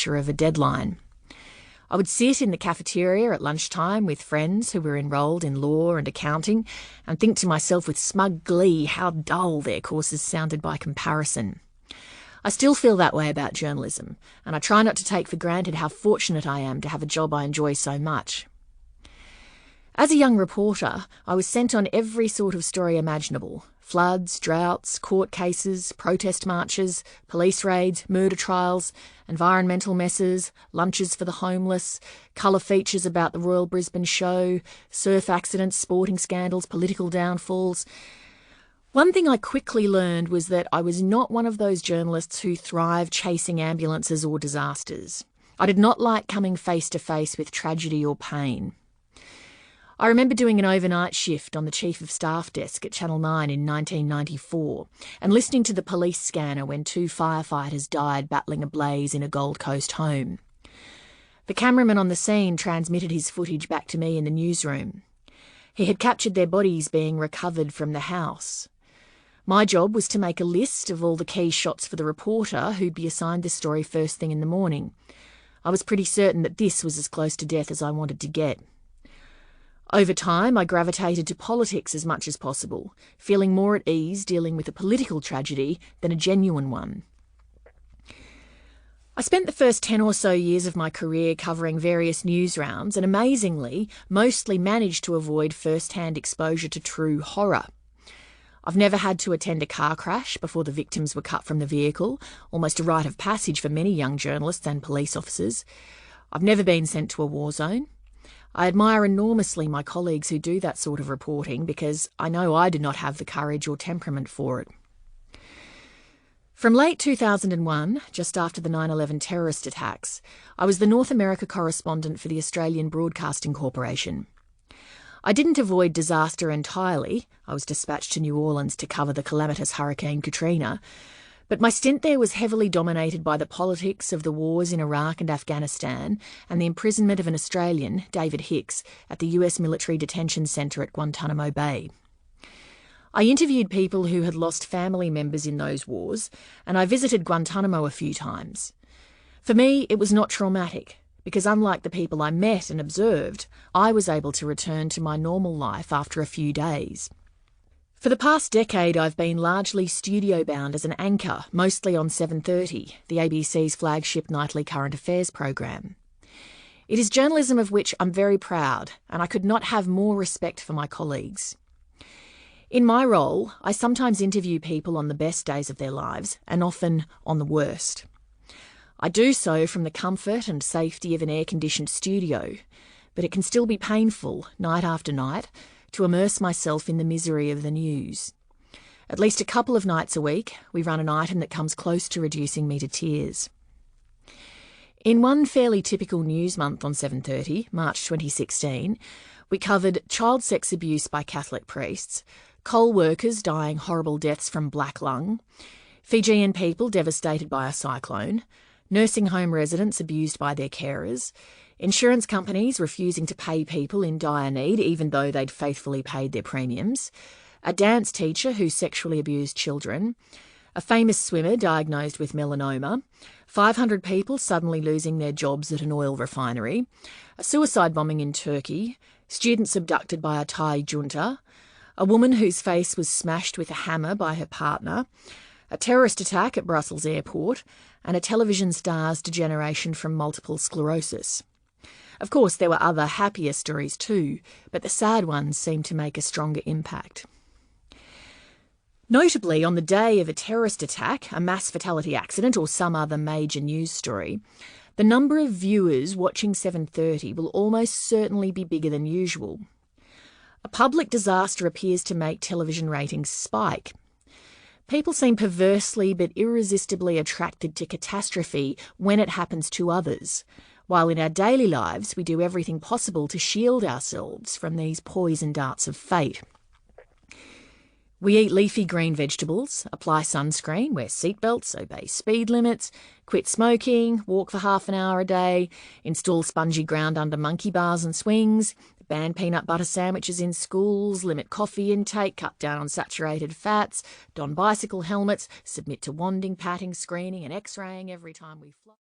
pressure of a deadline. I would sit in the cafeteria at lunchtime with friends who were enrolled in law and accounting and think to myself with smug glee how dull their courses sounded by comparison. I still feel that way about journalism, and I try not to take for granted how fortunate I am to have a job I enjoy so much. As a young reporter, I was sent on every sort of story imaginable: floods, droughts, court cases, protest marches, police raids, murder trials, environmental messes, lunches for the homeless, colour features about the Royal Brisbane Show, surf accidents, sporting scandals, political downfalls. One thing I quickly learned was that I was not one of those journalists who thrive chasing ambulances or disasters. I did not like coming face to face with tragedy or pain. I remember doing an overnight shift on the Chief of Staff desk at Channel 9 in 1994 and listening to the police scanner when 2 firefighters died battling a blaze in a Gold Coast home. The cameraman on the scene transmitted his footage back to me in the newsroom. He had captured their bodies being recovered from the house. My job was to make a list of all the key shots for the reporter who'd be assigned this story first thing in the morning. I was pretty certain that this was as close to death as I wanted to get. Over time, I gravitated to politics as much as possible, feeling more at ease dealing with a political tragedy than a genuine one. I spent the first 10 or so years of my career covering various news rounds and, amazingly, mostly managed to avoid first-hand exposure to true horror. I've never had to attend a car crash before the victims were cut from the vehicle, almost a rite of passage for many young journalists and police officers. I've never been sent to a war zone. I admire enormously my colleagues who do that sort of reporting because I know I do not have the courage or temperament for it. From late 2001, just after the 9/11 terrorist attacks, I was the North America correspondent for the Australian Broadcasting Corporation. I didn't avoid disaster entirely. I was dispatched to New Orleans to cover the calamitous Hurricane Katrina, but my stint there was heavily dominated by the politics of the wars in Iraq and Afghanistan and the imprisonment of an Australian, David Hicks, at the US Military Detention Centre at Guantanamo Bay. I interviewed people who had lost family members in those wars, and I visited Guantanamo a few times. For me, it was not traumatic, because unlike the people I met and observed, I was able to return to my normal life after a few days. For the past decade, I've been largely studio-bound as an anchor, mostly on 7:30, the ABC's flagship nightly current affairs program. It is journalism of which I'm very proud, and I could not have more respect for my colleagues. In my role, I sometimes interview people on the best days of their lives, and often on the worst. I do so from the comfort and safety of an air-conditioned studio, but it can still be painful, night after night, to immerse myself in the misery of the news. At least a couple of nights a week, we run an item that comes close to reducing me to tears. In one fairly typical news month on 7:30, March 2016, we covered child sex abuse by Catholic priests, coal workers dying horrible deaths from black lung, Fijian people devastated by a cyclone, nursing home residents abused by their carers, insurance companies refusing to pay people in dire need even though they'd faithfully paid their premiums, a dance teacher who sexually abused children, a famous swimmer diagnosed with melanoma, 500 people suddenly losing their jobs at an oil refinery, a suicide bombing in Turkey, students abducted by a Thai junta, a woman whose face was smashed with a hammer by her partner, a terrorist attack at Brussels airport, and a television star's degeneration from multiple sclerosis. Of course, there were other happier stories too, but the sad ones seemed to make a stronger impact. Notably, on the day of a terrorist attack, a mass fatality accident or some other major news story, the number of viewers watching 7:30 will almost certainly be bigger than usual. A public disaster appears to make television ratings spike. People seem perversely but irresistibly attracted to catastrophe when it happens to others, while in our daily lives we do everything possible to shield ourselves from these poison darts of fate. We eat leafy green vegetables, apply sunscreen, wear seatbelts, obey speed limits, quit smoking, walk for half an hour a day, install spongy ground under monkey bars and swings, ban peanut butter sandwiches in schools, limit coffee intake, cut down on saturated fats, don bicycle helmets, submit to wanding, patting, screening and x-raying every time we fly.